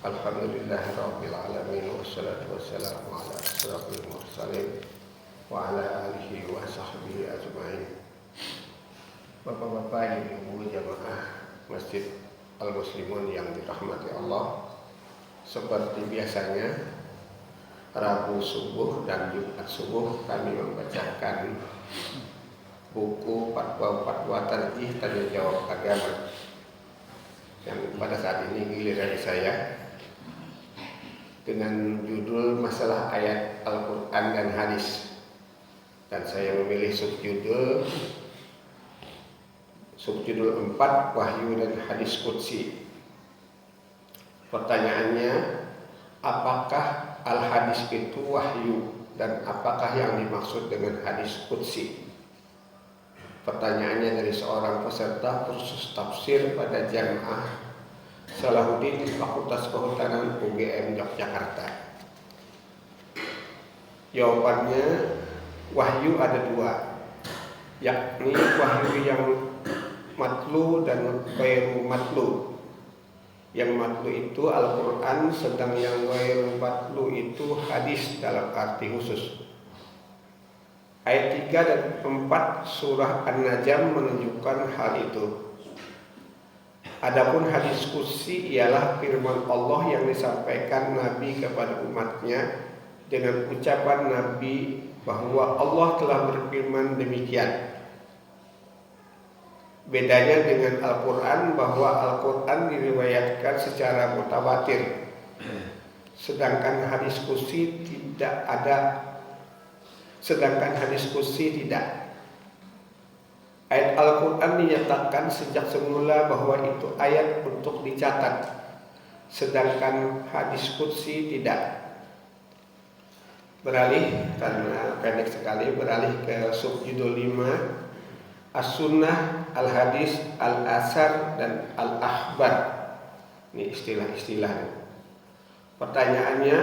Alhamdulillahirabbil alamin wassalatu wassalamu ala asyrafil mursalin wa ala alihi wa sahbihi ajmain. Bapak-bapak, ibu-ibu jamaah Masjid Al-Muslimun yang dirahmati Allah, seperti biasanya Rabu subuh dan Jumat subuh kami membacakan buku fatwa-fatwa tarjih tanya jawab agama yang pada saat ini giliran saya dengan judul masalah ayat Al-Quran dan hadis, dan saya memilih subjudul 4 Wahyu dan Hadis Qudsi. Pertanyaannya, apakah al-hadis itu wahyu dan apakah yang dimaksud dengan hadis qudsi? Pertanyaannya dari seorang peserta kursus tafsir pada Jamaah Salahuddin Fakultas Kehutanan UGM Yogyakarta. Jawabannya, wahyu ada dua, yakni wahyu yang matlu dan ghairu matlu. Yang matlu itu Al-Quran, sedang yang ghairu matlu itu hadis dalam arti khusus. Ayat 3 dan 4 surah An-Najm menunjukkan hal itu. Adapun hadis qudsi ialah firman Allah yang disampaikan Nabi kepada umatnya dengan ucapan Nabi bahwa Allah telah berfirman demikian. Bedanya dengan Al-Quran bahwa Al-Quran diriwayatkan secara mutawatir, sedangkan hadis qudsi tidak. Ayat Al-Quran dinyatakan sejak semula bahwa itu ayat untuk dicatat, sedangkan hadis qudsi tidak. Beralih, karena pendek sekali, beralih ke subjudul 5, As-Sunnah, Al-Hadis, Al-Asar, dan Al-Akhbar. Ini istilah-istilahnya. Pertanyaannya,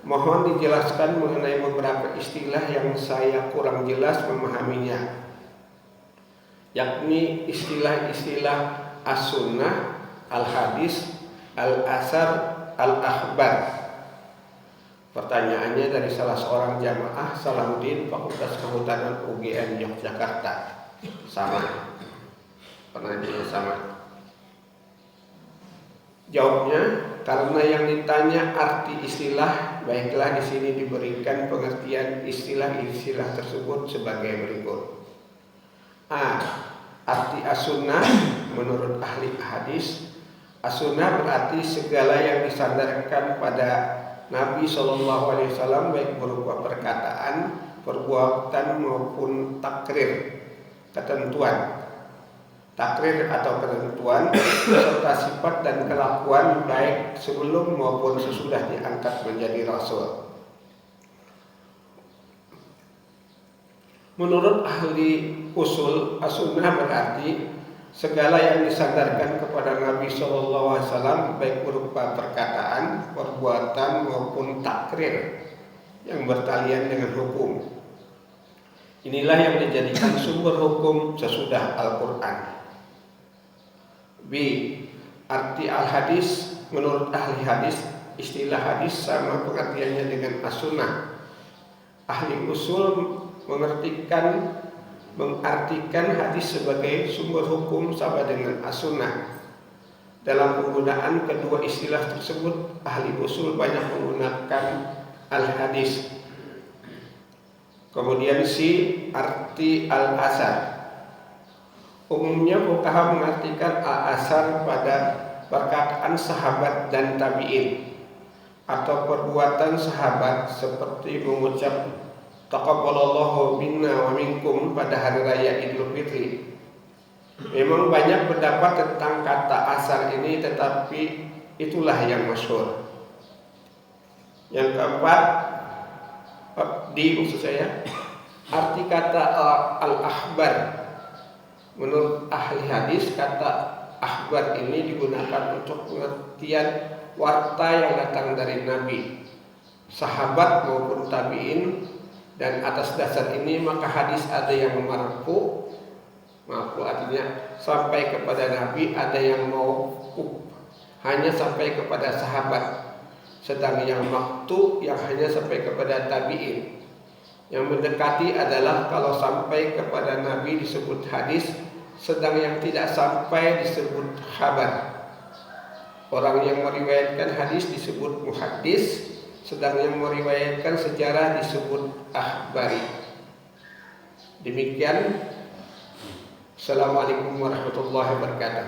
mohon dijelaskan mengenai beberapa istilah yang saya kurang jelas memahaminya, yakni istilah-istilah As-Sunnah, Al-Hadis, Al-Asar, Al-Akhbar. Pertanyaannya dari salah seorang jamaah Salahuddin Fakultas Kehutanan UGM Yogyakarta. Sama, pertanyaannya sama. Jawabnya, karena yang ditanya arti istilah, baiklah di sini diberikan pengertian istilah-istilah tersebut sebagai berikut. A. Arti as-sunnah menurut ahli hadis, as-sunnah berarti segala yang disandarkan pada Nabi SAW, baik berupa perkataan, perbuatan maupun takrir, ketentuan. Takrir atau ketentuan serta sifat dan kelakuan baik sebelum maupun sesudah diangkat menjadi rasul. Menurut ahli usul, as-sunnah berarti segala yang disandarkan kepada Nabi SAW, baik berupa perkataan, perbuatan maupun takrir yang bertalian dengan hukum. Inilah yang dijadikan sumber hukum sesudah Al-Quran. B. Arti al-hadis menurut ahli hadis, istilah hadis sama pengertiannya dengan as-sunnah. Ahli usul mengartikan hadis sebagai sumber hukum sama dengan as-sunnah. Dalam penggunaan kedua istilah tersebut, ahli usul banyak menggunakan al-hadis. Kemudian C. Arti al-asar. Umumnya fuqaha mengartikan al-asar pada perkataan sahabat dan tabi'in atau perbuatan sahabat, seperti mengucap taqabbalallahu minna wa minkum pada hari raya Idul Fitri. Memang banyak pendapat tentang kata asar ini, tetapi itulah yang masyhur. Yang keempat, maksud saya, arti kata al-akhbar. Menurut ahli hadis, kata akhbar ini digunakan untuk pengertian warta yang datang dari Nabi, sahabat maupun tabi'in, dan atas dasar ini maka hadis ada yang marfu artinya sampai kepada Nabi, ada yang mauquf hanya sampai kepada sahabat, sedang yang maktu yang hanya sampai kepada tabi'in. Yang mendekati adalah kalau sampai kepada Nabi disebut hadis, sedang yang tidak sampai disebut khabar. Orang yang meriwayatkan hadis disebut muhaddis, sedang yang meriwayatkan sejarah disebut akhbari. Demikian. Assalamualaikum warahmatullahi wabarakatuh.